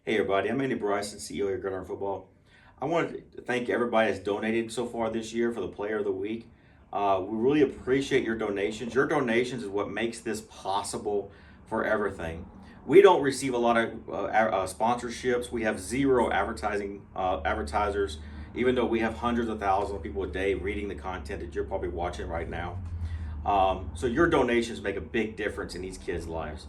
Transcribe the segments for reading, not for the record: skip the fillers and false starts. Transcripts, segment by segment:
Hey everybody, I'm Andy Bryson, CEO of Gridiron Football. I wanted to thank everybody that's donated so far this year for the Player of the Week. We really appreciate your donations. Your donations is what makes this possible for everything. We don't receive a lot of sponsorships. We have zero advertisers, even though we have hundreds of thousands of people a day reading the content that you're probably watching right now. So your donations make a big difference in these kids' lives.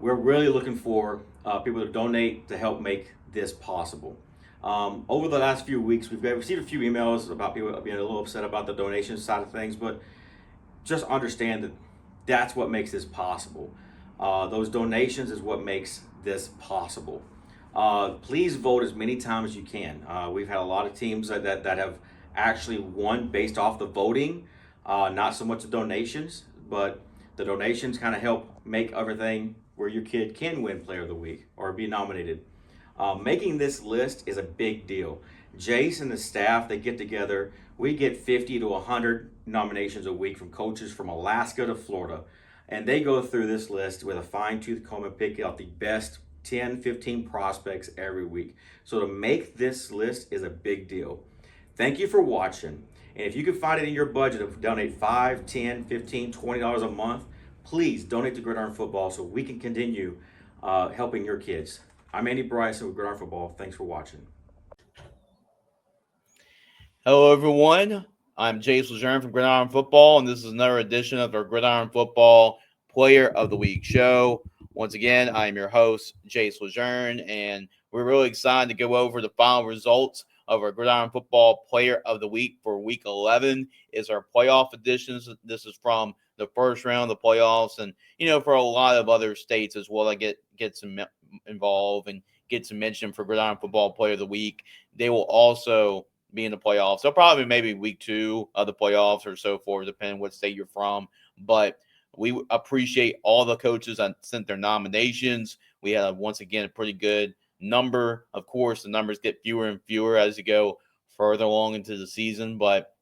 We're really looking for people to donate to help make this possible. Over the last few weeks, we've received a few emails about people being a little upset about the donation side of things, but just understand that that's what makes this possible. Those donations is what makes this possible. Please vote as many times as you can. We've had a lot of teams that have actually won based off the voting, not so much the donations, but the donations kind of help make everything where your kid can win Player of the Week or be nominated. Making this list is a big deal. Jace and the staff, they get together. We get 50 to 100 nominations a week from coaches from Alaska to Florida. And they go through this list with a fine tooth comb and pick out the best 10, 15 prospects every week. So to make this list is a big deal. Thank you for watching. And if you can find it in your budget to donate 5, 10, 15, $20 a month, please donate to Gridiron Football so we can continue helping your kids. I'm Andy Bryson with Gridiron Football. Thanks for watching. Hello, everyone. I'm Jace Lejeune from Gridiron Football, and this is another edition of our Gridiron Football Player of the Week show. Once again, I am your host, Jace Lejeune, and we're really excited to go over the final results of our Gridiron Football Player of the Week for Week 11. Is our playoff editions. This is from the first round of the playoffs, and for a lot of other states as well, I get some involved and get some mention for Gridiron Football Player of the Week. They will also be in the playoffs. So probably maybe week 2 of the playoffs or so forth, depending what state you're from. But we appreciate all the coaches that sent their nominations. We had, once again, a pretty good number. Of course, the numbers get fewer and fewer as you go further along into the season. But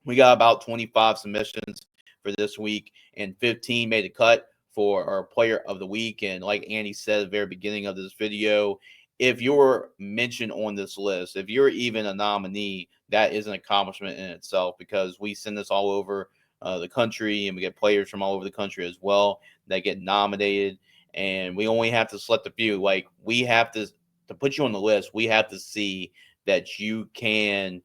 we got about 25 submissions for this week, and 15 made a cut for our player of the week. And like Andy said at the very beginning of this video, if you're mentioned on this list, if you're even a nominee, that is an accomplishment in itself because we send this all over the country and we get players from all over the country as well that get nominated. And we only have to select a few. Like we have to put you on the list, we have to see that you can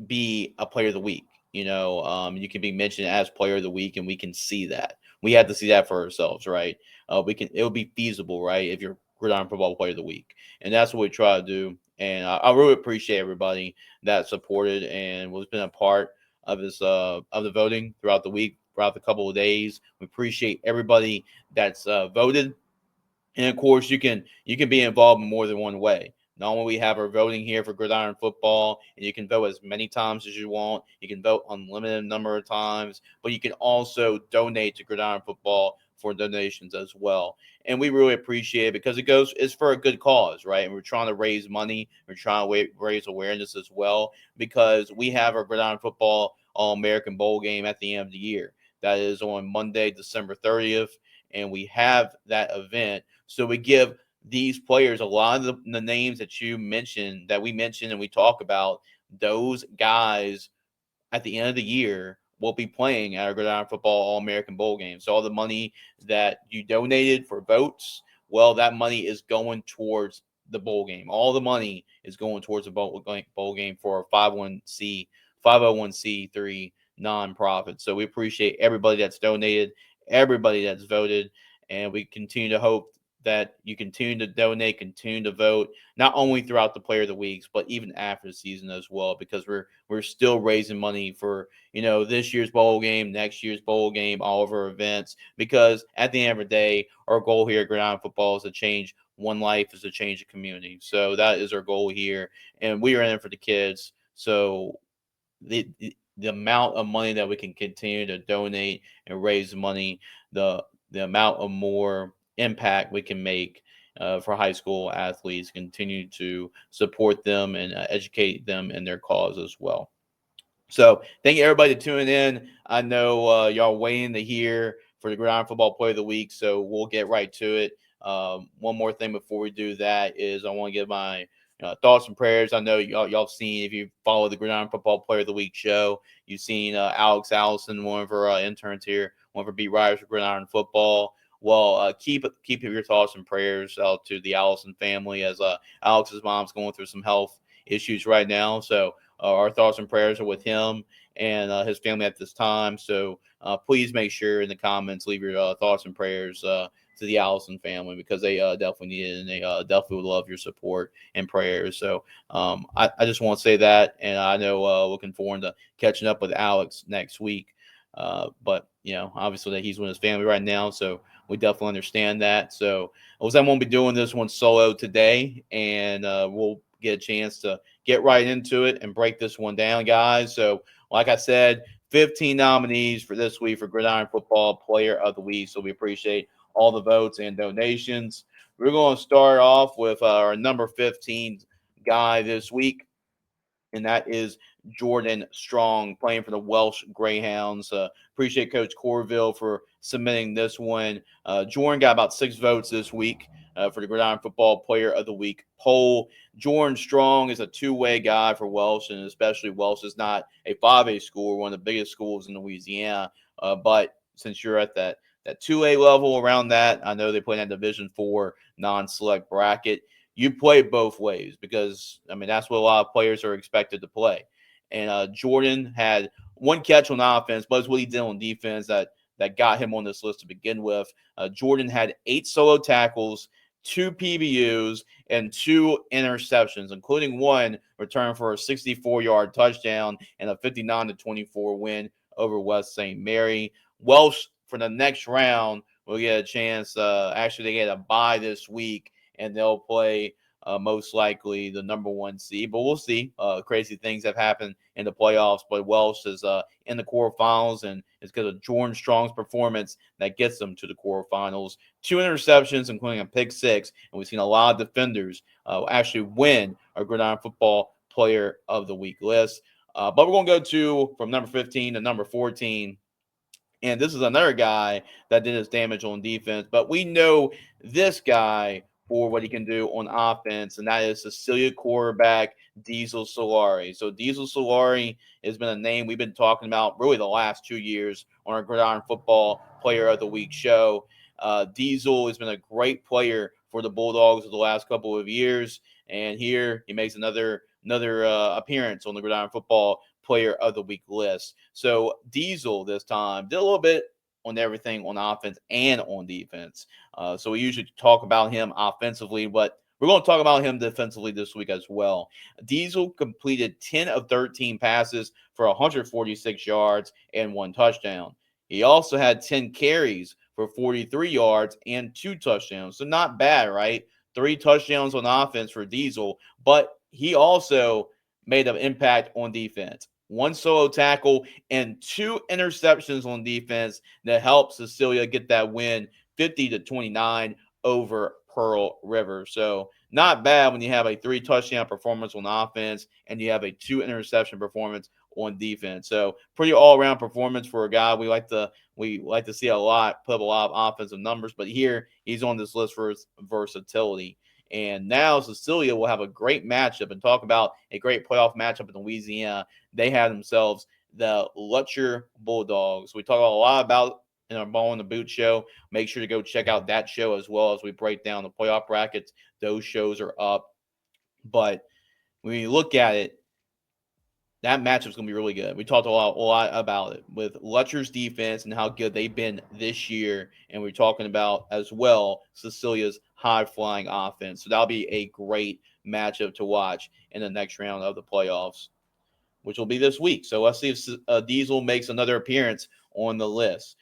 be a player of the week. You can be mentioned as player of the week, and we can see that. We have to see that for ourselves, right? We can. It will be feasible, right? If you're Gridiron Football Player of the Week, and that's what we try to do. And I really appreciate everybody that supported and was been a part of this of the voting throughout the week, throughout the couple of days. We appreciate everybody that's voted, and of course, you can be involved in more than one way. Not only we have our voting here for Gridiron Football, and you can vote as many times as you want. You can vote unlimited number of times, but you can also donate to Gridiron Football for donations as well. And we really appreciate it because it's for a good cause, right? And we're trying to raise money. We're trying to raise awareness as well because we have our Gridiron Football All American Bowl game at the end of the year. That is on Monday, December 30th, and we have that event so we give these players a lot of the names that you mentioned, that we mentioned and we talk about, those guys at the end of the year will be playing at our Gridiron Football All American Bowl game. So all the money that you donated for votes, well, that money is going towards the bowl game. All the money is going towards the bowl game for a 501c3 nonprofit. So we appreciate everybody that's donated, everybody that's voted, and we continue to hope that you continue to donate, continue to vote, not only throughout the player of the weeks, but even after the season as well, because we're still raising money for this year's bowl game, next year's bowl game, all of our events. Because at the end of the day, our goal here at Gridiron Football is to change one life, is to change a community. So that is our goal here, and we are in it for the kids. So the amount of money that we can continue to donate and raise money, the amount of more impact we can make for high school athletes, continue to support them and educate them in their cause as well. So thank you everybody for tuning in. I know y'all waiting to hear for the Gridiron Football Player of the Week, so we'll get right to it. One more thing before we do that is I want to give my thoughts and prayers. I know y'all have seen, if you follow the Gridiron Football Player of the Week show, you've seen Alex Allison, one of our interns here, one of our beat writers for Gridiron Football. Well, keep your thoughts and prayers out to the Allison family, as Alex's mom's going through some health issues right now. So our thoughts and prayers are with him and his family at this time. So please make sure in the comments, leave your thoughts and prayers to the Allison family, because they definitely need it, and they definitely would love your support and prayers. So I just want to say that, and I know looking forward to catching up with Alex next week. But obviously that he's with his family right now, so we definitely understand that. So I won't be doing this one solo today, and we'll get a chance to get right into it and break this one down, guys. So like I said, 15 nominees for this week for Gridiron Football Player of the Week. So we appreciate all the votes and donations. We're going to start off with our number 15 guy this week, and that is Jordan Strong, playing for the Welsh Greyhounds. Appreciate Coach Corville for submitting this one. Jordan got about 6 votes this week for the Gridiron Football Player of the Week poll. Jordan Strong is a two-way guy for Welsh, and especially Welsh is not a 5A school, one of the biggest schools in Louisiana. But since you're at that 2A level, around that, I know they play in that Division 4 non-select bracket. You play both ways, because that's what a lot of players are expected to play. And Jordan had 1 catch on offense, but it's what he did on defense that got him on this list to begin with. Jordan had 8 solo tackles, 2 PBUs, and 2 interceptions, including 1 return for a 64-yard touchdown and a 59-24 win over West St. Mary. Welsh, for the next round, will get a chance. Actually, they get a bye this week, and they'll play most likely the number 1 seed. But we'll see. Crazy things have happened in the playoffs. But Welsh is in the quarterfinals, and it's because of Jordan Strong's performance that gets them to the quarterfinals. 2 interceptions, including a pick 6. And we've seen a lot of defenders actually win our Gridiron Football Player of the Week list. But we're going to go to from number 15 to number 14. And this is another guy that did his damage on defense. But we know this guy for what he can do on offense, and that is Cecilia quarterback Diesel Solari. So Diesel Solari has been a name we've been talking about really the last 2 years on our Gridiron Football Player of the Week show. Diesel has been a great player for the Bulldogs for the last couple of years, and here he makes another appearance on the Gridiron Football Player of the Week list. So Diesel this time did a little bit on everything on offense and on defense. So we usually talk about him offensively, but we're going to talk about him defensively this week as well. Diesel completed 10 of 13 passes for 146 yards and 1 touchdown. He also had 10 carries for 43 yards and 2 touchdowns. So not bad, right? 3 touchdowns on offense for Diesel, but he also made an impact on defense. 1 solo tackle and 2 interceptions on defense that helped Cecilia get that win 50-29 over Pearl River. So not bad when you have a 3 touchdown performance on offense and you have a 2 interception performance on defense. So pretty all-around performance for a guy we like to see a lot, put up a lot of offensive numbers, but here he's on this list for his versatility. And now Cecilia will have a great matchup, and talk about a great playoff matchup in Louisiana. They have themselves the Lutcher Bulldogs. We talk a lot about in our Ball in the Boot show. Make sure to go check out that show as well as we break down the playoff brackets. Those shows are up. But when you look at it, that matchup is going to be really good. We talked a lot about it with Lutcher's defense and how good they've been this year. And we're talking about as well Cecilia's high-flying offense. So that'll be a great matchup to watch in the next round of the playoffs, which will be this week. So let's see if Diesel makes another appearance on the list.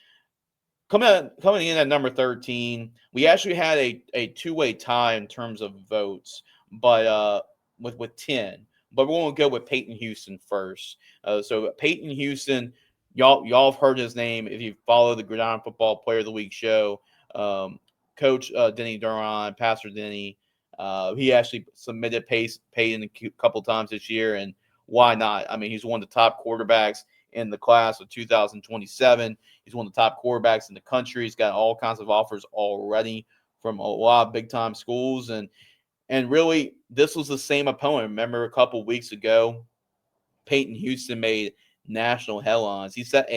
Coming in at number 13, we actually had a two-way tie in terms of votes, but with 10. But we're going to go with Peyton Houston first. So Peyton Houston, y'all have heard his name if you follow the Gridiron Football Player of the Week show. Coach Denny Duran, Pastor Denny, he actually submitted Peyton a couple times this year, and why not? I mean, he's one of the top quarterbacks in the class of 2027. He's one of the top quarterbacks in the country. He's got all kinds of offers already from a lot of big time schools. And really, this was the same opponent. Remember a couple weeks ago, Peyton Houston made national headlines. He set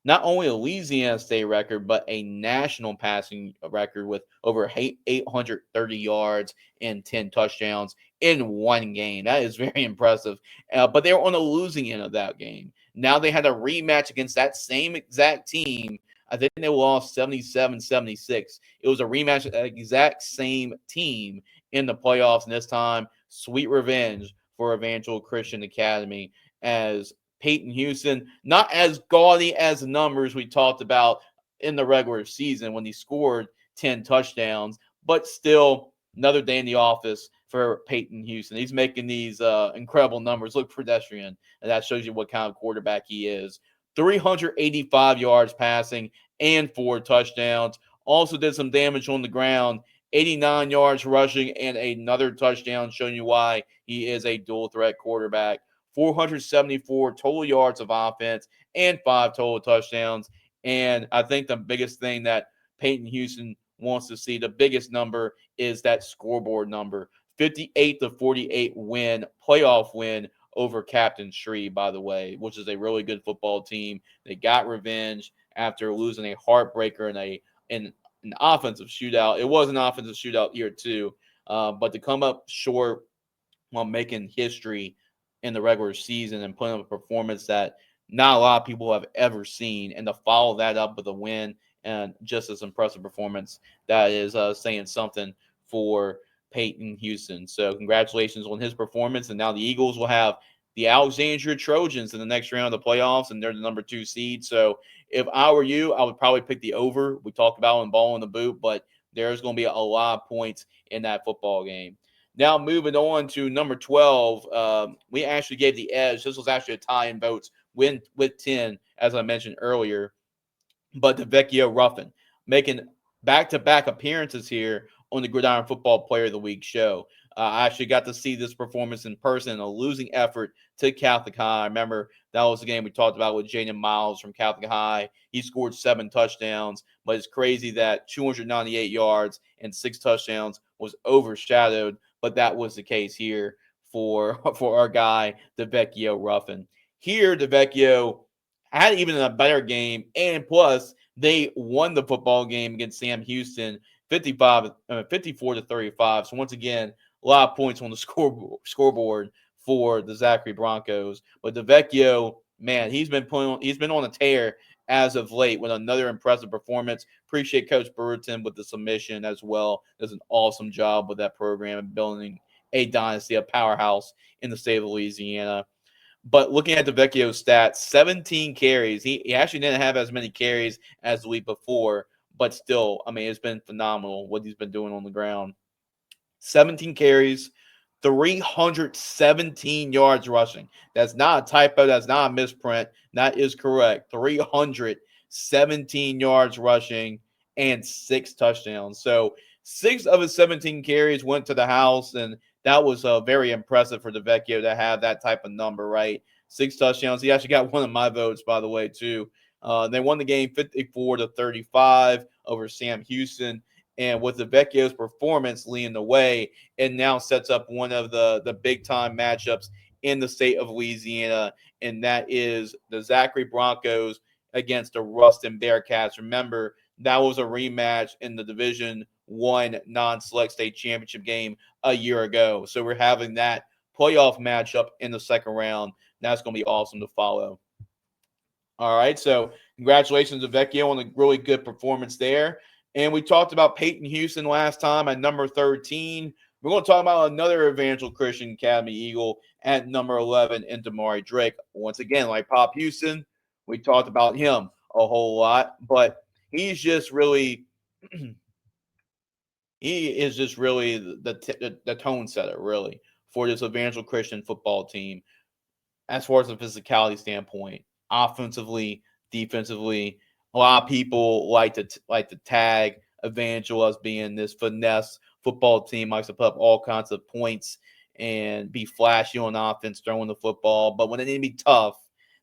not only a Louisiana State record, but a national passing record with over 830 yards and 10 touchdowns in one game. That is very impressive. But they were on the losing end of that game. Now they had a rematch against that same exact team. I think they lost 77-76. It was a rematch of the exact same team in the playoffs, and this time, sweet revenge for Evangel Christian Academy as Peyton Houston, not as gaudy as the numbers we talked about in the regular season when he scored 10 touchdowns, but still another day in the office for Peyton Houston. He's making these incredible numbers look pedestrian, and that shows you what kind of quarterback he is. 385 yards passing and 4 touchdowns. Also did some damage on the ground. 89 yards rushing and another touchdown, showing you why he is a dual threat quarterback. 474 total yards of offense and 5 total touchdowns. And I think the biggest thing that Peyton Houston wants to see, the biggest number, is that scoreboard number. 58-48 win, playoff win over Captain Shreve, by the way, which is a really good football team. They got revenge after losing a heartbreaker in an offensive shootout. It was an offensive shootout here too, but to come up short while making history in the regular season and putting up a performance that not a lot of people have ever seen, and to follow that up with a win and just as impressive performance, that is saying something for Peyton Houston. So congratulations on his performance. And now the Eagles will have the Alexandria Trojans in the next round of the playoffs, and they're the number 2 seed. So if I were you, I would probably pick the over. We talked about in ball in the boot, but there's going to be a lot of points in that football game. Now moving on to number 12, we actually gave the edge. This was actually a tie in votes with 10, as I mentioned earlier. But the Vecchio Ruffin making back-to-back appearances here on the Gridiron Football Player of the Week show. I actually got to see this performance in person, a losing effort to Catholic High. I remember that was the game we talked about with Jaden Miles from Catholic High. He scored 7 touchdowns, but it's crazy that 298 yards and 6 touchdowns was overshadowed, but that was the case here for our guy, the Vecchio Ruffin. Here, the Vecchio had even a better game, and plus they won the football game against Sam Houston 54-35. So once again, a lot of points on the scoreboard for the Zachary Broncos. But the Vecchio, man, he's been on a tear as of late with another impressive performance. Appreciate Coach Burton with the submission as well. Does an awesome job with that program and building a dynasty, a powerhouse in the state of Louisiana. But looking at the Vecchio stats, 17 carries. He actually didn't have as many carries as the week before, but still, I mean, it's been phenomenal what he's been doing on the ground. 17 carries, 317 yards rushing. That's not a typo. That's not a misprint. That is correct. 317 yards rushing and 6 touchdowns. So 6 of his 17 carries went to the house, and that was very impressive for the Vecchio to have that type of number, right? 6 touchdowns. He actually got one of my votes, by the way, too. They won the game 54-35 over Sam Houston. And with the Vecchio's performance leading the way, it now sets up one of the big-time matchups in the state of Louisiana, and that is the Zachary Broncos against the Ruston Bearcats. Remember, that was a rematch in the Division I non-select state championship game a year ago. So we're having that playoff matchup in the second round. That's going to be awesome to follow. All right, so congratulations to Vecchio on a really good performance there. And we talked about Peyton Houston last time at number 13. We're going to talk about another Evangel Christian Academy Eagle at number 11 in Damari Drake. Once again, like Pop Houston, we talked about him a whole lot, but he's just really he is just really the tone setter, really, for this Evangel Christian football team as far as a physicality standpoint, offensively, defensively. A lot of people like to tag Evangel as being this finesse football team, likes to put up all kinds of points and be flashy on offense, throwing the football. But when they need to be tough,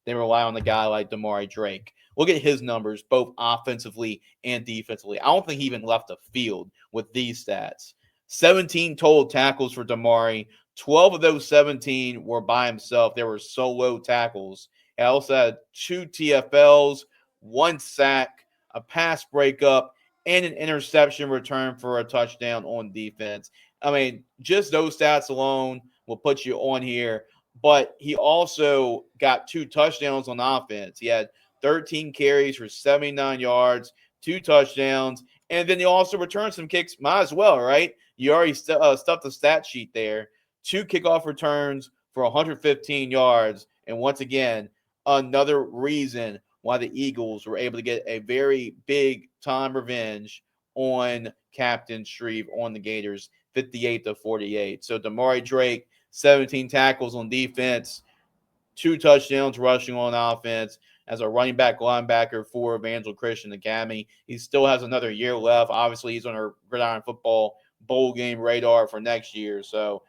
they rely on a guy like Damari Drake. Look at his numbers, both offensively and defensively. I don't think he even left the field with these stats. 17 total tackles for Damari. 12 of those 17 were by himself. They were solo tackles. He also had 2 TFLs, 1 sack, a pass breakup, and an interception return for a touchdown on defense. I mean, just those stats alone will put you on here. But he also got 2 touchdowns on offense. He had 13 carries for 79 yards, 2 touchdowns, and then he also returned some kicks. Might as well, right? You already stuffed the stat sheet there. 2 kickoff returns for 115 yards. And once again, another reason why the Eagles were able to get a very big time revenge on Captain Shreve, on the Gators, 58-48. So Damari Drake, 17 tackles on defense, 2 touchdowns rushing on offense as a running back linebacker for Evangel Christian Academy. He still has another year left. Obviously, he's on our Gridiron Football bowl game radar for next year. So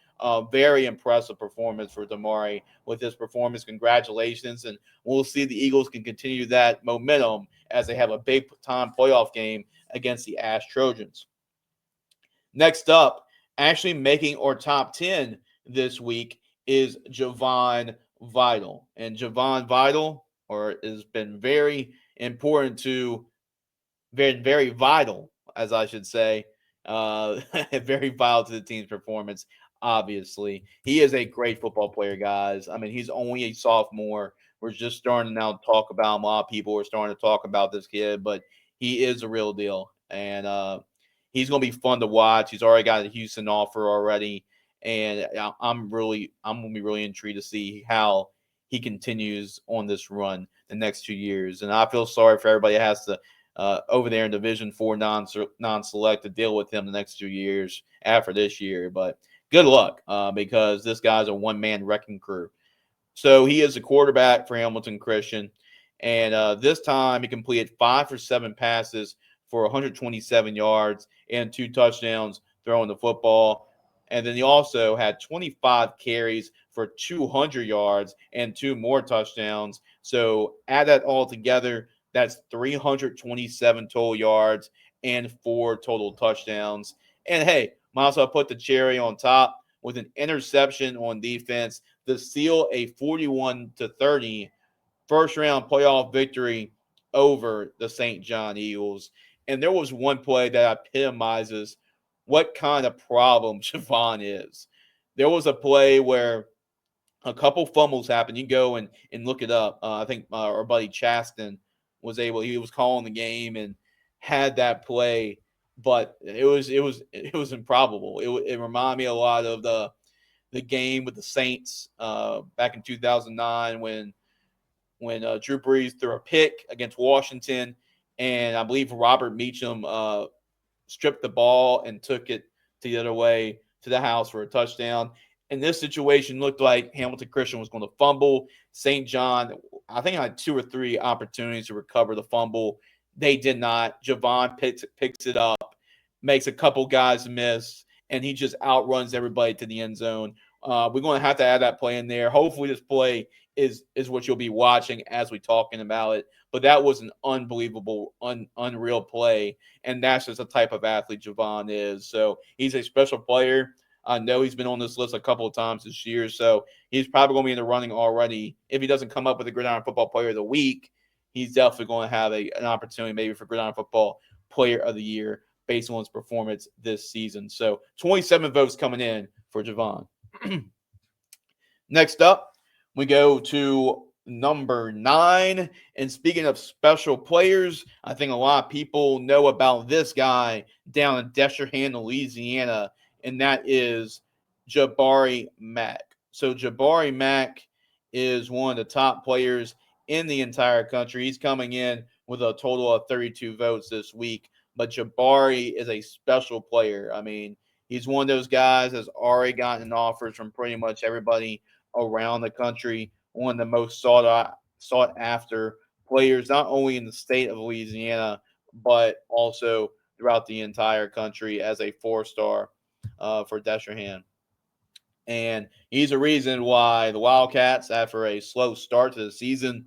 very impressive performance for Damari with his performance. Congratulations. And we'll see the Eagles can continue that momentum as they have a big-time playoff game against the Ash Trojans. Next up, actually making our top 10 this week is Javon Vital. And Javon Vital has been very important to, very vital, as I should say, very vital to the team's performance. Obviously, he is a great football player, guys. I mean, he's only a sophomore. We're just starting now to talk about him. A lot of people are starting to talk about this kid, but he is a real deal, and he's going to be fun to watch. He's already got a Houston offer already, and I'm going to be really intrigued to see how he continues on this run the next 2 years. And I feel sorry for everybody that has to over there in Division IV non-select to deal with him the next 2 years after this year. But good luck because this guy's a one-man wrecking crew. So he is a quarterback for Hamilton Christian. And this time he completed 5 for 7 passes for 127 yards and 2 touchdowns throwing the football. And then he also had 25 carries for 200 yards and 2 more touchdowns. So add that all together, that's 327 total yards and 4 total touchdowns. And hey, might as well put the cherry on top with an interception on defense to seal a 41-30 first-round playoff victory over the St. John Eagles. And there was one play that epitomizes what kind of problem Javon is. There was a play where a couple fumbles happened. You go and look it up. I think our buddy Chaston he was calling the game and had that play, but it was improbable. It reminded me a lot of the game with the Saints back in 2009 when Drew Brees threw a pick against Washington, and I believe Robert Meacham stripped the ball and took it the other way to the house for a touchdown. And this situation looked like Hamilton Christian was going to fumble. St. John, I think, had 2 or 3 opportunities to recover the fumble. They did not. Javon picks it up, makes a couple guys miss, and he just outruns everybody to the end zone. We're going to have to add that play in there. Hopefully this play is what you'll be watching as we're talking about it. But that was an unbelievable, unreal play, and that's just the type of athlete Javon is. So he's a special player. I know he's been on this list a couple of times this year, so he's probably going to be in the running already. If he doesn't come up with a Gridiron Football Player of the Week, he's definitely going to have an opportunity maybe for Gridiron Football Player of the Year based on his performance this season. So 27 votes coming in for Javon. Next up, we go to number 9. And speaking of special players, I think a lot of people know about this guy down in Destrehan, Louisiana, and that is Jabari Mack. So Jabari Mack is one of the top players in the entire country. He's coming in with a total of 32 votes this week. But Jabari is a special player. I mean, he's one of those guys that's already gotten offers from pretty much everybody around the country. One of the most sought after players, not only in the state of Louisiana, but also throughout the entire country as a 4-star for Destrehan. And he's a reason why the Wildcats, after a slow start to the season,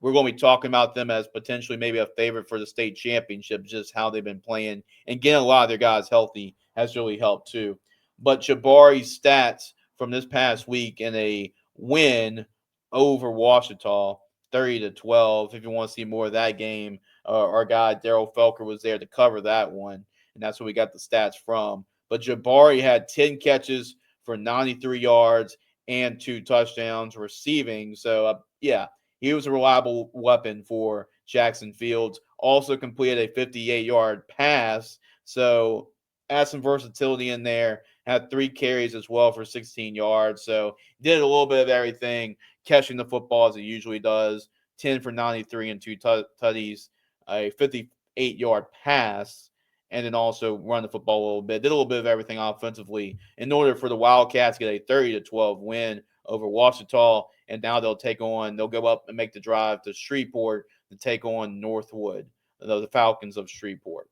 we're going to be talking about them as potentially maybe a favorite for the state championship, just how they've been playing. And getting a lot of their guys healthy has really helped too. But Jabari's stats from this past week in a win over Washita, 30-12. If you want to see more of that game, our guy Daryl Felker was there to cover that one, and that's where we got the stats from. But Jabari had 10 catches for 93 yards and 2 touchdowns receiving. So, yeah, he was a reliable weapon for Jackson Fields. Also completed a 58-yard pass. So, had some versatility in there. Had 3 carries as well for 16 yards. So, did a little bit of everything, catching the football as he usually does. 10 for 93 and 2 tutties, a 58-yard pass, and then also run the football a little bit. Did a little bit of everything offensively in order for the Wildcats to get a 30-12 win over Washita. And now they'll go up and make the drive to Shreveport to take on Northwood, the Falcons of Shreveport.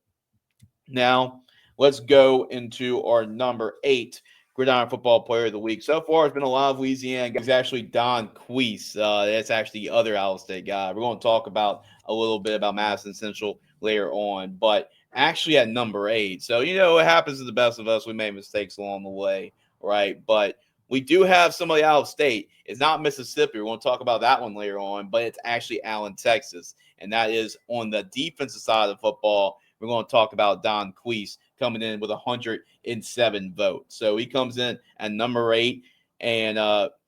Now, let's go into our number 8 Gridiron Football Player of the Week. So far, it's been a lot of Louisiana guys. It's actually Don Queese. That's actually the other Iowa State guy. We're going to talk about a little bit about Madison Central later on, but actually at number 8. So, what happens to the best of us. We made mistakes along the way, right? But we do have somebody out of state. It's not Mississippi. We're going to talk about that one later on, but it's actually Allen, Texas, and that is on the defensive side of the football. We're going to talk about Don Queese coming in with 107 votes. So he comes in at number 8, and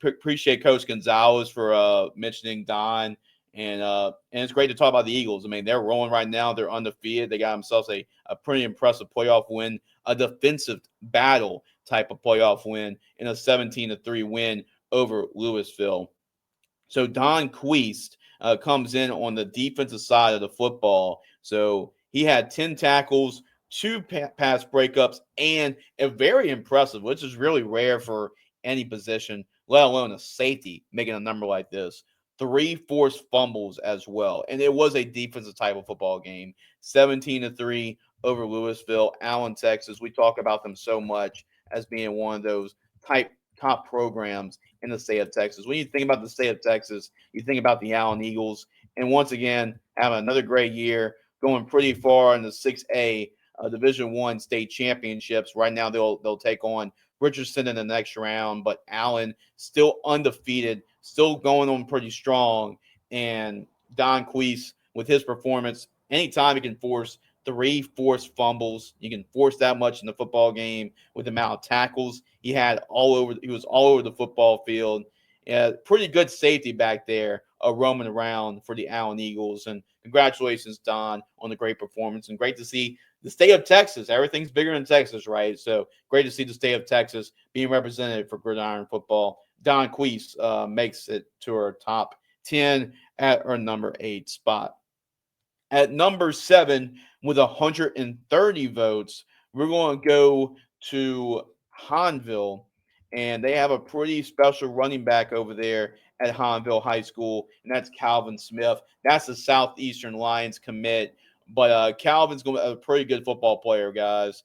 appreciate Coach Gonzalez for mentioning Don. And it's great to talk about the Eagles. I mean, they're rolling right now. They're undefeated. They got themselves a pretty impressive playoff win, a defensive battle type of playoff win, and a 17-3 win over Louisville. So Don Queese comes in on the defensive side of the football. So he had 10 tackles, 2 pass breakups, and a very impressive, which is really rare for any position, let alone a safety making a number like this. 3 forced fumbles as well. And it was a defensive type of football game. 17-3 over Louisville. Allen, Texas. We talk about them so much as being one of those top programs in the state of Texas. When you think about the state of Texas, you think about the Allen Eagles. And once again, having another great year, going pretty far in the 6A Division I state championships. Right now, they'll take on Richardson in the next round, but Allen still undefeated, still going on pretty strong. And Don Queese, with his performance, anytime he can force 3 forced fumbles, you can force that much in the football game with the amount of tackles he had he was all over the football field. Pretty good safety back there, roaming around for the Allen Eagles. And congratulations, Don, on the great performance. And great to see the state of Texas. Everything's bigger in Texas, right? So great to see the state of Texas being represented for Gridiron Football. Don Queese makes it to our top 10 at our number 8 spot. At number 7, with 130 votes, we're going to go to Hahnville, and they have a pretty special running back over there at Hahnville High School, and that's Calvin Smith. That's the Southeastern Lions commit, but Calvin's going to be a pretty good football player, guys,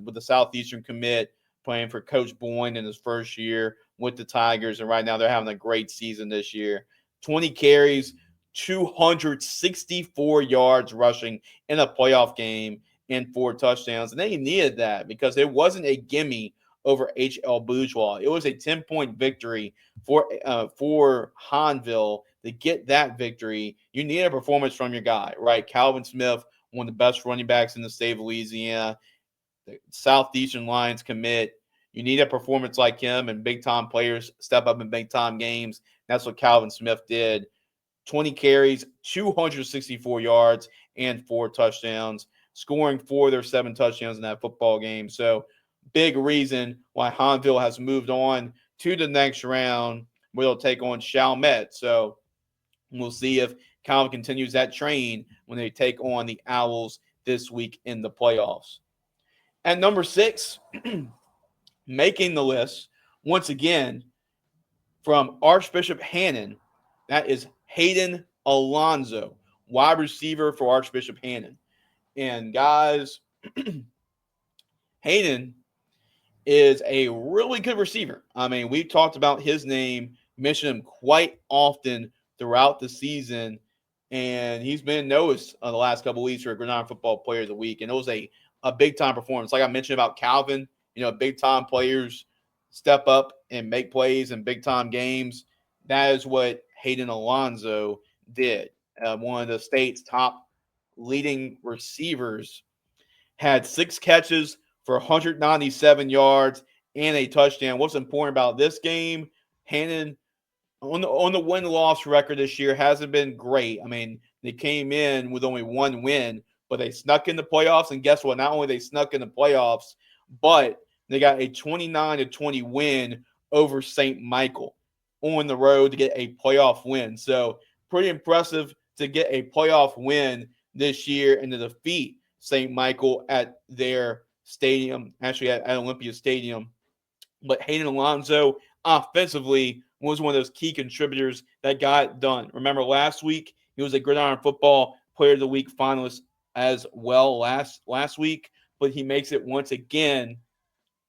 with the Southeastern commit, playing for Coach Boyne in his first year with the Tigers, and right now they're having a great season this year. 20 carries, 264 yards rushing in a playoff game and 4 touchdowns. And they needed that because it wasn't a gimme over H.L. Bourgeois. It was a 10-point victory for Hahnville. To get that victory, you need a performance from your guy, right? Calvin Smith, one of the best running backs in the state of Louisiana. The Southeastern Lions commit. You need a performance like him, and big-time players step up in big-time games. That's what Calvin Smith did. 20 carries, 264 yards, and 4 touchdowns, scoring 4 of their 7 touchdowns in that football game. So, big reason why Hahnville has moved on to the next round, where they'll take on Chalmette. So, we'll see if Calvin continues that train when they take on the Owls this week in the playoffs. At number 6, making the list, once again, from Archbishop Hannon, that is Hayden Alonzo, wide receiver for Archbishop Hannon. And guys, Hayden is a really good receiver. I mean, we've talked about his name, mentioned him quite often throughout the season. and he's been noticed the last couple of weeks for Gridiron Football Player of the Week. And it was a big time performance. Like I mentioned about Calvin, big time players step up and make plays in big time games. That is what Hayden Alonso did. One of the state's top leading receivers had 6 catches for 197 yards and a touchdown. What's important about this game, Hannon on the win loss record this year hasn't been great. I mean, they came in with only 1 win, but they snuck in the playoffs. And guess what? Not only they snuck in the playoffs, but they got a 29-20 win over St. Michael on the road to get a playoff win. So pretty impressive to get a playoff win this year and to defeat St. Michael at their stadium, actually at Olympia Stadium. But Hayden Alonso offensively was one of those key contributors that got it done. Remember last week, he was a Gridiron Football Player of the Week finalist as well last week, but he makes it once again.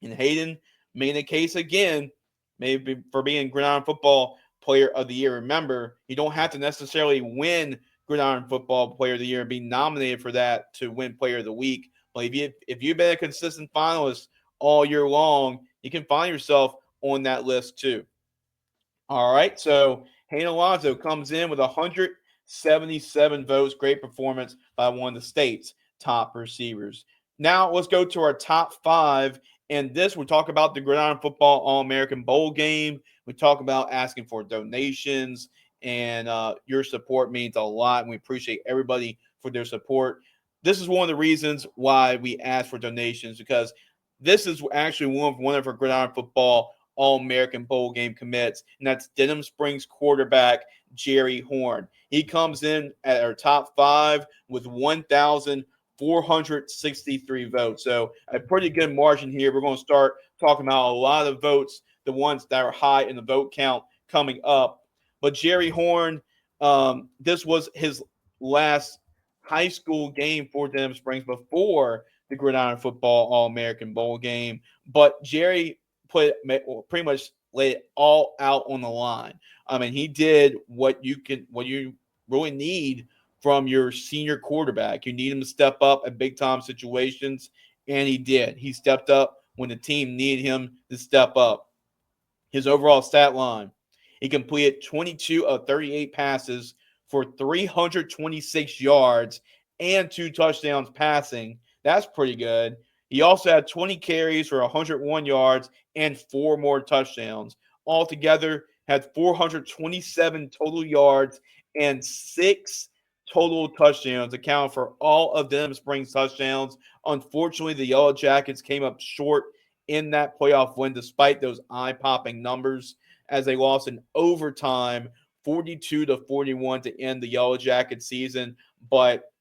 And Hayden made a case again, maybe for being Gridiron Football Player of the Year. Remember, you don't have to necessarily win Gridiron Football Player of the Year and be nominated for that to win Player of the Week. But if you've been a consistent finalist all year long, you can find yourself on that list too. All right, so Hayden Alonso comes in with 177 votes. Great performance by one of the state's top receivers. Now let's go to our top 5. And this, we talk about the Gridiron Football All-American Bowl game. We talk about asking for donations, and your support means a lot. And we appreciate everybody for their support. This is one of the reasons why we ask for donations, because this is actually one of our Gridiron Football All-American Bowl game commits, and that's Denham Springs quarterback Jerry Horn. He comes in at our top 5 with 1,463 votes. So a pretty good margin here. We're going to start talking about a lot of votes, the ones that are high in the vote count coming up. But Jerry Horn, this was his last high school game for Denham Springs before the Gridiron Football All-American Bowl game. But Jerry pretty much laid it all out on the line. I mean, he did what you really need from your senior quarterback. You need him to step up at big time situations, and he did. He stepped up when the team needed him to step up. His overall stat line: he completed 22 of 38 passes for 326 yards and 2 touchdowns passing. That's pretty good. He also had 20 carries for 101 yards and 4 more touchdowns. Altogether, had 427 total yards and 6 total touchdowns, accounting for all of Denham Springs' touchdowns. Unfortunately, the Yellow Jackets came up short in that playoff win despite those eye-popping numbers, as they lost in overtime 42-41 to end the Yellow Jackets season. But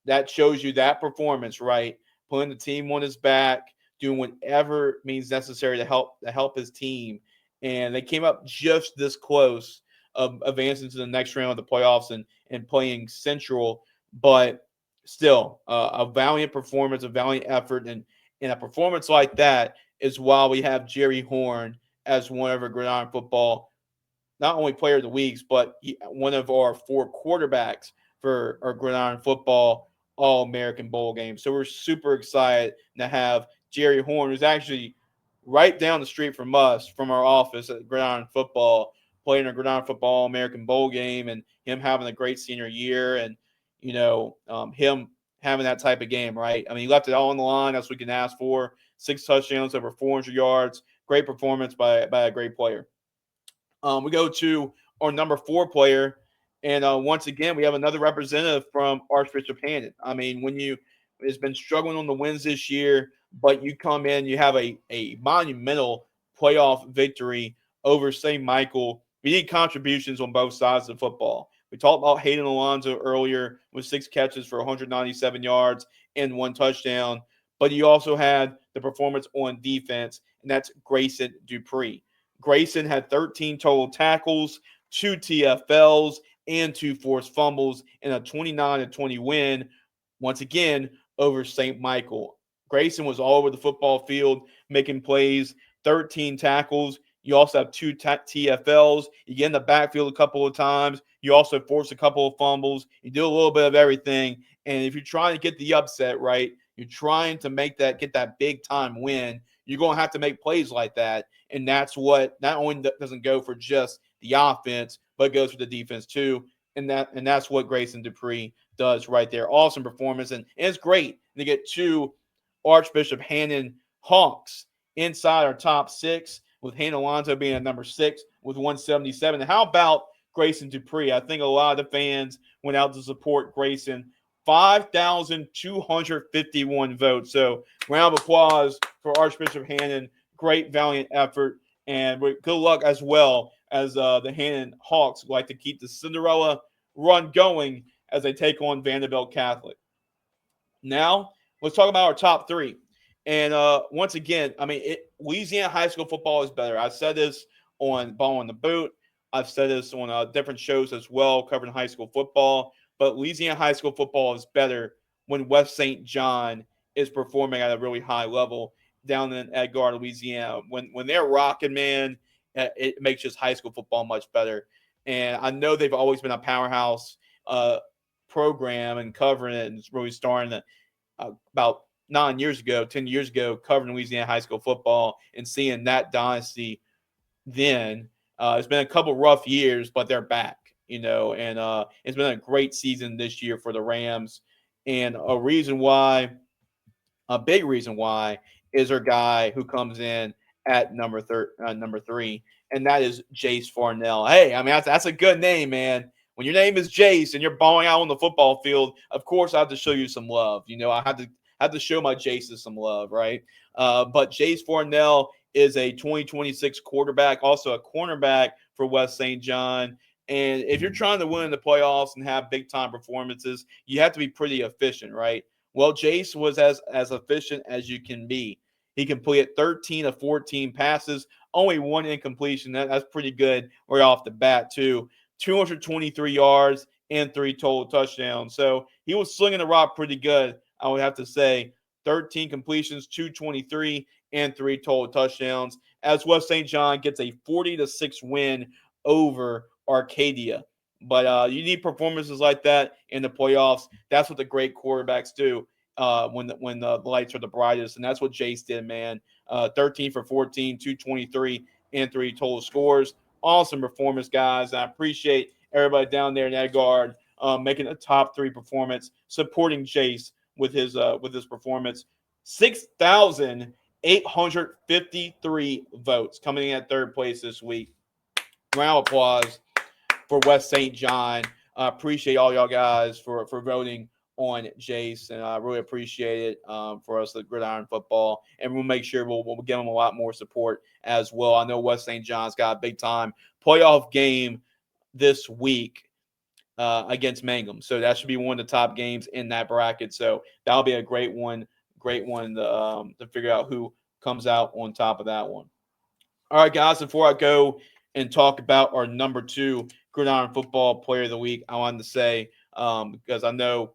that shows you that performance, right? Putting the team on his back, doing whatever means necessary to help his team. And they came up just this close of advancing to the next round of the playoffs and playing Central. But still, a valiant performance, a valiant effort. And a performance like that is why we have Jerry Horn as one of our Gridiron Football, not only Player of the Weeks, but one of our 4 quarterbacks for our Gridiron Football All-American Bowl game. So we're super excited to have Jerry Horn, who's actually right down the street from us, from our office at Gridiron Football, playing a Gridiron Football All-American Bowl game, and him having a great senior year, and him having that type of game, right? I mean, he left it all on the line. That's what we can ask for. 6 touchdowns, over 400 yards. Great performance by a great player. We go to our number 4 player, and once again, we have another representative from Archbishop Hannon. I mean, has been struggling on the wins this year, but you come in, you have a monumental playoff victory over St. Michael. We need contributions on both sides of the football. We talked about Hayden Alonso earlier with 6 catches for 197 yards and 1 touchdown, but you also had the performance on defense, and that's Grayson Dupree. Grayson had 13 total tackles, 2 TFLs, and 2 forced fumbles in a 29-20 win, once again, over St. Michael. Grayson was all over the football field, making plays, 13 tackles. You also have two TFLs. You get in the backfield a couple of times. You also force a couple of fumbles. You do a little bit of everything. And if you're trying to get the upset, right, you're trying to get that big time win, you're going to have to make plays like that. And that's what not only doesn't go for just the offense, but it goes for the defense too. And that's what Grayson Dupree does right there. Awesome performance. And it's great to get two Archbishop Hannon Hawks inside our top six, with Hannon Alonso being at number 6 with 177. And how about Grayson Dupree? I think a lot of the fans went out to support Grayson. 5,251 votes. So round of applause for Archbishop Hannon. Great, valiant effort. And good luck as well as the Hannon Hawks like to keep the Cinderella run going as they take on Vanderbilt Catholic. Now, let's talk about our top 3. And once again, I mean, Louisiana high school football is better. I said this on Ball on the Boot. I've said this on different shows as well, covering high school football. But Louisiana high school football is better when West St. John is performing at a really high level down in Edgar, Louisiana. When they're rocking, man, it makes just high school football much better. And I know they've always been a powerhouse program and covering it, and it's really starting about 10 years ago, covering Louisiana high school football and seeing that dynasty then. It's been a couple rough years, but they're back, and it's been a great season this year for the Rams. And a big reason why is our guy who comes in at number 3, and that is Jace Farnell. Hey, I mean, that's a good name, man. When your name is Jace and you're balling out on the football field, of course I have to show you some love. I have to show my Jaces some love, right? But Jace Farnell is a 2026 quarterback, also a cornerback for West St. John. And if you're trying to win in the playoffs and have big time performances, you have to be pretty efficient, right? Well, Jace was as efficient as you can be. He completed 13 of 14 passes, only 1 incompletion. That's pretty good right off the bat, too. 223 yards and 3 total touchdowns. So he was slinging the rock pretty good, I would have to say. 13 completions, 223, and 3 total touchdowns, as West St. John gets a 40-6 win over Arcadia. But you need performances like that in the playoffs. That's what the great quarterbacks do when the lights are the brightest, and that's what Jace did, man. 13 for 14, 223, and 3 total scores. Awesome performance, guys. I appreciate everybody down there in Edgar making a top 3 performance, supporting Jace with his performance. 6,853 votes coming in at 3rd place this week. Round of applause for West St. John. Appreciate all y'all guys for voting on Jace, and I really appreciate it for us at Gridiron Football. And we'll make sure we'll give them a lot more support as well. I know West St. John's got a big time playoff game this week against Mangum, so that should be one of the top games in that bracket. So that'll be a great one to figure out who comes out on top of that one. All right, guys, before I go and talk about our number 2 Gridiron Football Player of the Week, I wanted to say, because I know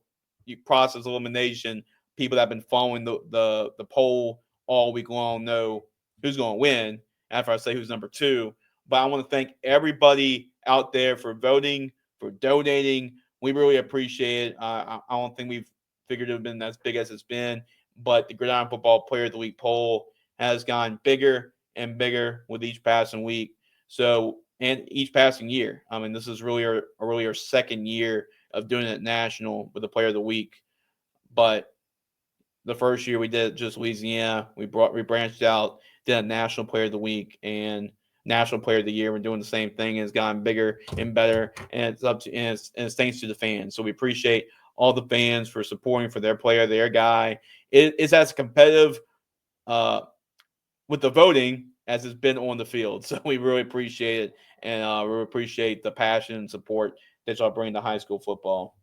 process elimination, people that have been following the poll all week long know who's going to win after I say who's number 2. But I want to thank everybody out there for voting, for donating. We really appreciate it. I don't think we've figured it have been as big as it's been, but the Gridiron Football Player of the Week poll has gone bigger and bigger with each passing week. So, and each passing year. I mean, this is really our 2nd year of doing it national with the Player of the Week. But the first year we did just Louisiana. We branched out, did a National Player of the Week and National Player of the Year. We're doing the same thing. It's gotten bigger and better, and it's thanks to the fans. So we appreciate all the fans for supporting for their player, their guy. It's as competitive with the voting as it's been on the field. So we really appreciate it, and we appreciate the passion and support that y'all bring to high school football.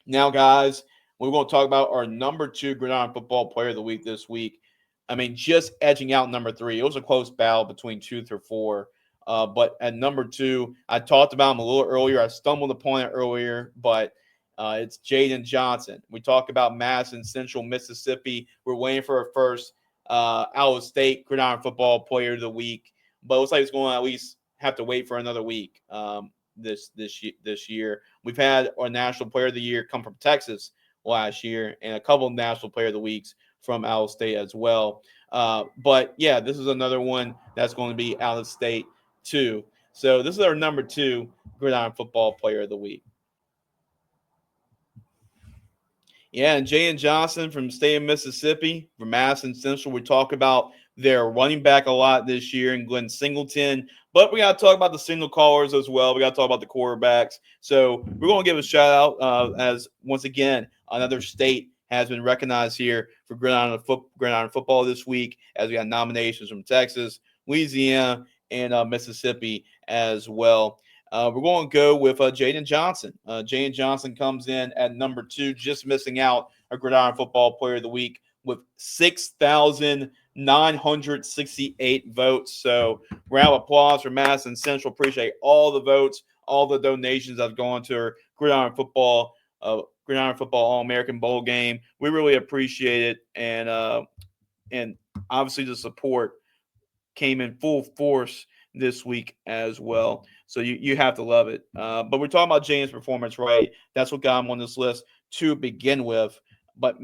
Now, guys, we're going to talk about our number 2 Gridiron Football Player of the Week this week. I mean, just edging out number 3. It was a close battle between 2 through 4. But at number 2, I talked about him a little earlier. I stumbled upon it earlier, but it's Jaden Johnson. We talk about Madison Central, Mississippi. We're waiting for our first out-of-state Gridiron Football Player of the Week. but it looks like it's going to at least have to wait for another week this year. We've had our National Player of the Year come from Texas last year, and a couple of National Player of the Weeks from out of state as well. But yeah, this is another one that's going to be out of state too. So this is our number 2 Gridiron Football Player of the Week. Yeah, and Jaden Johnson from the state of Mississippi, from Madison Central. We talk about their running back a lot this year, and Glenn Singleton. But we got to talk about the signal callers as well. We got to talk about the quarterbacks. So we're going to give a shout out as, once again, another state has been recognized here for Gridiron Football this week, as we got nominations from Texas, Louisiana, and Mississippi as well. We're going to go with Jaden Johnson. Jaden Johnson comes in at number 2, just missing out a Gridiron Football Player of the Week with 6,968 votes. So round of applause for Madison Central. Appreciate all the votes, all the donations that have gone to our Gridiron Football All-American Bowl game. We really appreciate it, and obviously the support came in full force this week as well. So you have to love it. But we're talking about Jaden's performance, right? That's what got him on this list to begin with. But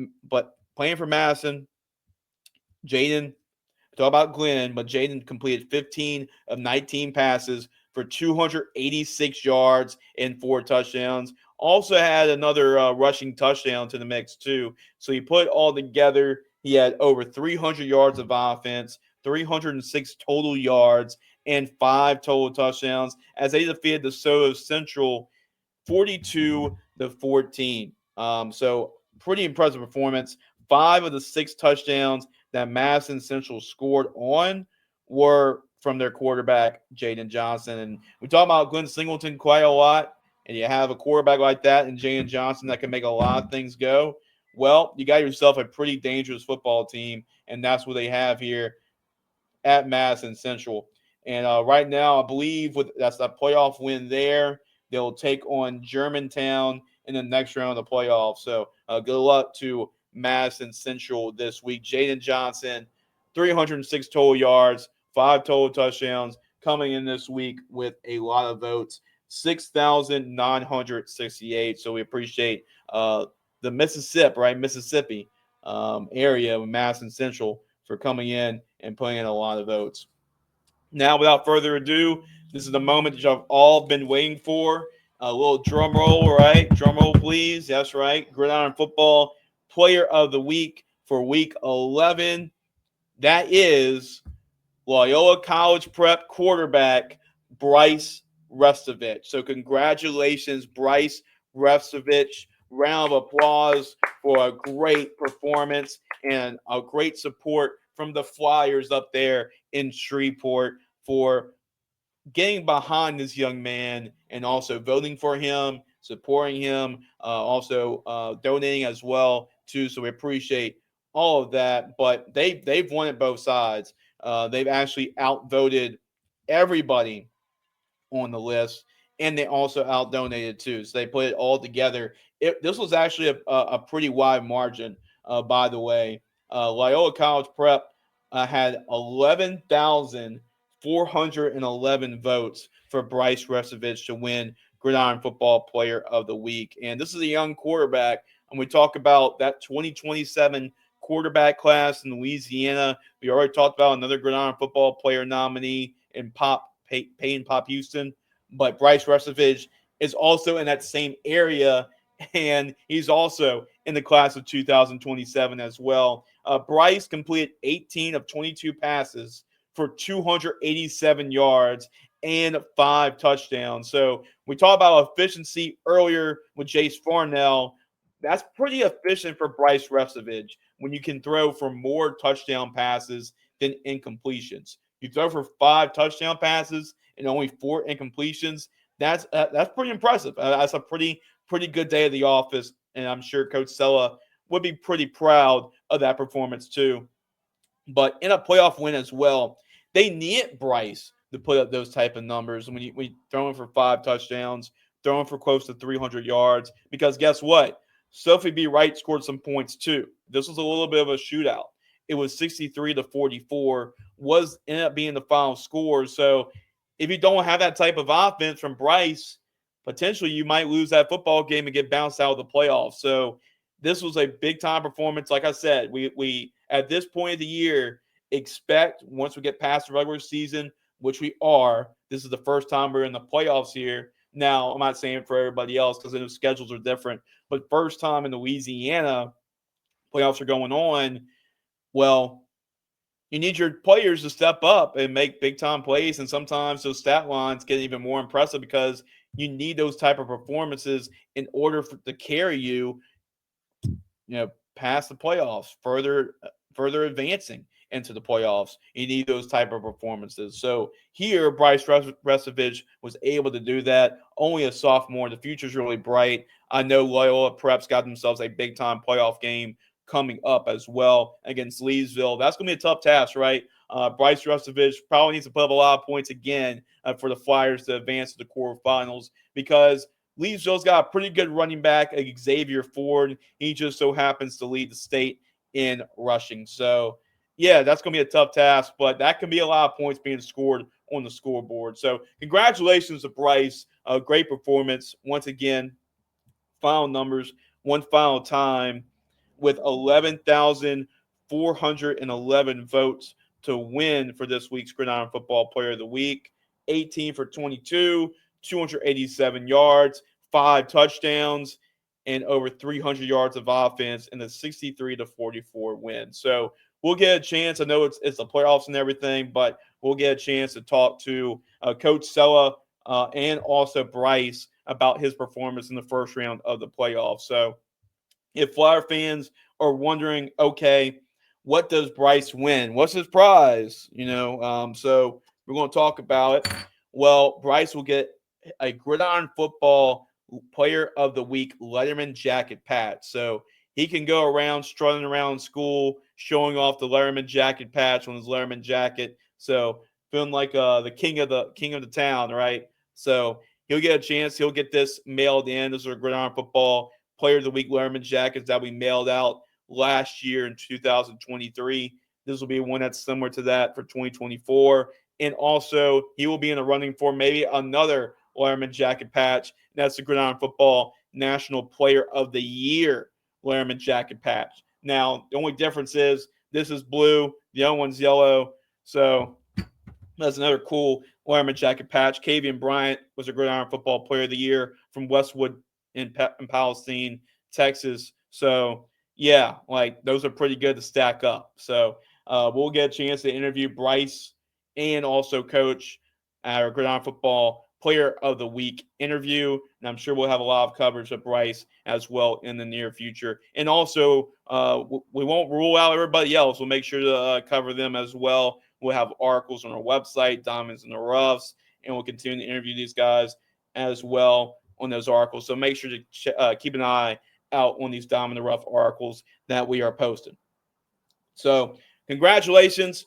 playing for Madison, Jaden, talk about Glenn, but Jaden completed 15 of 19 passes for 286 yards and 4 touchdowns. Also had another rushing touchdown to the mix too. So you put it all together, he had over 300 yards of offense, 306 total yards, and 5 total touchdowns as they defeated DeSoto Central 42-14. So pretty impressive performance. 5 of the 6 touchdowns that Madison Central scored on were from their quarterback, Jaden Johnson. And we talk about Glenn Singleton quite a lot, and you have a quarterback like that in Jaden Johnson that can make a lot of things go. Well, you got yourself a pretty dangerous football team, and that's what they have here at Madison Central. And right now, I believe that's a playoff win there. They'll take on Germantown in the next round of the playoffs. So good luck to Madison Central this week. Jaden Johnson, 306 total yards, 5 total touchdowns, coming in this week with a lot of votes, 6,968. So we appreciate the Mississippi area of Madison Central for coming in and putting in a lot of votes. Now, without further ado, this is the moment that y'all all been waiting for. A little drum roll, right? Drum roll, please. That's right. Gridiron Football Player of the Week for Week 11. That is Loyola College Prep quarterback Bryce Restovich. So congratulations, Bryce Restovich. Round of applause for a great performance and a great support from the Flyers up there in Shreveport for getting behind this young man and also voting for him, supporting him, also donating as well too. So we appreciate all of that. But they've won at both sides. They've actually outvoted everybody on the list, and they also out-donated too. So they put it all together. This was actually a pretty wide margin, by the way. Loyola College Prep had 11,411 votes for Bryce Restovich to win Gridiron Football Player of the Week. And this is a young quarterback, and we talk about that 2027 quarterback class in Louisiana. We already talked about another Gridiron Football Player nominee in Peyton Pop Houston, but Bryce Restovich is also in that same area, and he's also in the class of 2027 as well. Bryce completed 18 of 22 passes for 287 yards and 5 touchdowns. So we talked about efficiency earlier with Jace Farnell. That's pretty efficient for Bryce Restovich when you can throw for more touchdown passes than incompletions. You throw for 5 touchdown passes and only 4 incompletions. That's pretty impressive. That's a pretty good day of the office, and I'm sure Coach Sella would be pretty proud of that performance too. But in a playoff win as well, they need Bryce to put up those type of numbers when you throwing for 5 touchdowns, throwing for close to 300 yards. Because guess what? Sophie B. Wright scored some points too. This was a little bit of a shootout. it was 63-44, ended up being the final score. So if you don't have that type of offense from Bryce, potentially you might lose that football game and get bounced out of the playoffs. So this was a big time performance. Like I said, we at this point of the year expect, once we get past the regular season, which we are, this is the first time we're in the playoffs here. Now, I'm not saying for everybody else because the schedules are different, but first time in Louisiana, playoffs are going on. Well, you need your players to step up and make big time plays, and sometimes those stat lines get even more impressive because you need those type of performances in order to carry you, past the playoffs, further advancing into the playoffs. You need those type of performances. So here, Bryce Restovich was able to do that. Only a sophomore. The future's really bright. I know Loyola Preps got themselves a big time playoff game coming up as well against Leesville. That's going to be a tough task, right? Bryce Restovich probably needs to put up a lot of points again for the Flyers to advance to the quarterfinals because Leesville's got a pretty good running back, Xavier Ford. He just so happens to lead the state in rushing. So, yeah, that's going to be a tough task, but that can be a lot of points being scored on the scoreboard. So, congratulations to Bryce. Great performance. Once again, final numbers, one final time with 11,411 votes to win for this week's Gridiron Football Player of the Week. 18 for 22, 287 yards, 5 touchdowns, and over 300 yards of offense in the 63-44 win. So we'll get a chance. I know it's the playoffs and everything, but we'll get a chance to talk to Coach Sella and also Bryce about his performance in the first round of the playoffs. So if Flyer fans are wondering, okay, what does Bryce win? What's his prize? So we're going to talk about it. Well, Bryce will get a Gridiron Football Player of the Week Letterman jacket patch. So he can go around strutting around school, showing off the Letterman jacket patch on his Letterman jacket. So feeling like the king of the town, right? So he'll get a chance. He'll get this mailed in. This is a Gridiron Football Player of the Week Letterman jackets that we mailed out last year in 2023. This will be one that's similar to that for 2024. And also, he will be in the running for maybe another Letterman jacket patch. That's the Gridiron Football National Player of the Year Letterman jacket patch. Now, the only difference is this is blue, the other one's yellow. So that's another cool Letterman jacket patch. Kavian Bryant was a Gridiron Football Player of the Year from Westwood in Palestine, Texas. So, yeah, like those are pretty good to stack up. So we'll get a chance to interview Bryce and also Coach at our Gridiron Football Player of the Week interview. And I'm sure we'll have a lot of coverage of Bryce as well in the near future. And also, we won't rule out everybody else. We'll make sure to cover them as well. We'll have articles on our website, Diamonds in the Roughs, and we'll continue to interview these guys as well on those articles. So make sure to keep an eye out on these Diamond in the Rough articles that we are posting. So congratulations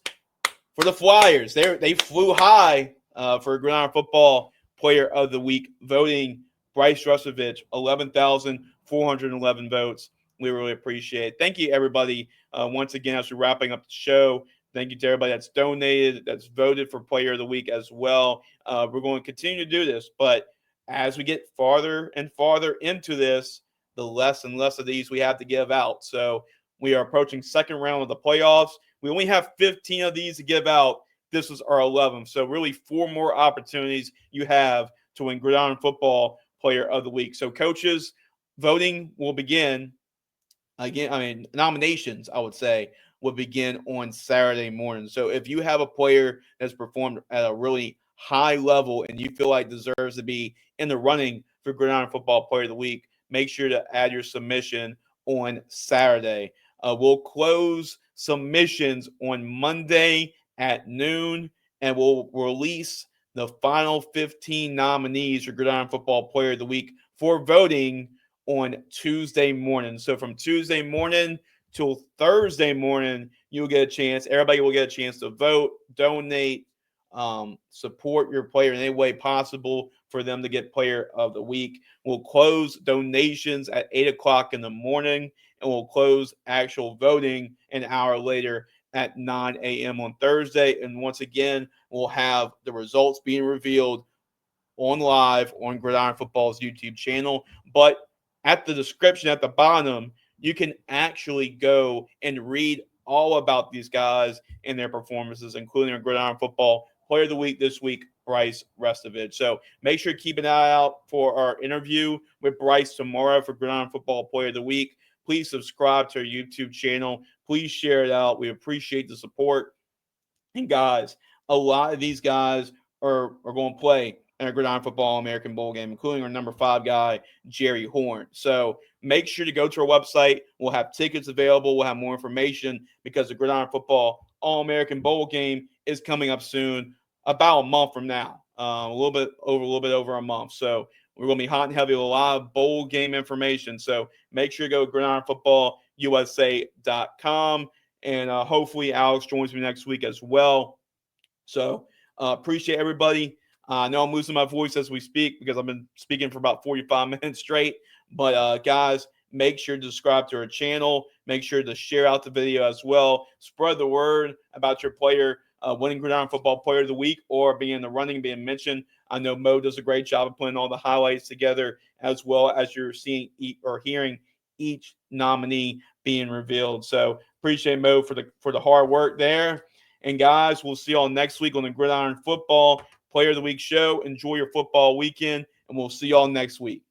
for the Flyers. They flew high for Gridiron Football Player of the Week voting. Bryce Restovich, 11,411 votes. We really appreciate it. Thank you, everybody. Once again, as we're wrapping up the show, thank you to everybody that's donated, that's voted for Player of the Week as well. We're going to continue to do this, but as we get farther and farther into this, the less and less of these we have to give out. So we are approaching second round of the playoffs. We only have 15 of these to give out. This is our 11th. So really 4 more opportunities you have to win Gridiron Football Player of the Week. So coaches, voting will begin again. Nominations, I would say, will begin on Saturday morning. So if you have a player that's performed at a really high level and you feel like deserves to be in the running for Gridiron Football Player of the Week, make sure to add your submission on Saturday. We'll close submissions on Monday at noon, and we'll release the final 15 nominees for Gridiron Football Player of the Week for voting on Tuesday morning. So from Tuesday morning till Thursday morning, you'll get a chance. Everybody will get a chance to vote, donate, support your player in any way possible for them to get Player of the Week. We'll close donations at 8 o'clock in the morning, and we'll close actual voting an hour later at 9 a.m. on Thursday. And once again, we'll have the results being revealed on live on Gridiron Football's YouTube channel. But at the description at the bottom, you can actually go and read all about these guys and their performances, including our Gridiron Football Player of the Week this week, Bryce Restovich. So make sure to keep an eye out for our interview with Bryce tomorrow for Gridiron Football Player of the Week. Please subscribe to our YouTube channel. Please share it out. We appreciate the support. And guys, a lot of these guys are going to play in a Gridiron Football American Bowl game, including our number 5 guy, Jerry Horn. So make sure to go to our website. We'll have tickets available. We'll have more information because the Gridiron Football All-American Bowl game is coming up soon, about a month from now, a little bit over a month. So we're going to be hot and heavy with a lot of bowl game information. So make sure to go to gridironfootballusa.com. And hopefully Alex joins me next week as well. So appreciate everybody. I know I'm losing my voice as we speak because I've been speaking for about 45 minutes straight. But guys, make sure to subscribe to our channel. Make sure to share out the video as well. Spread the word about your player winning Gridiron Football Player of the Week or being in the running, being mentioned. I know Mo does a great job of putting all the highlights together as well as you're seeing or hearing each nominee being revealed. So appreciate Mo for the hard work there. And guys, we'll see y'all next week on the Gridiron Football Player of the Week show. Enjoy your football weekend, and we'll see y'all next week.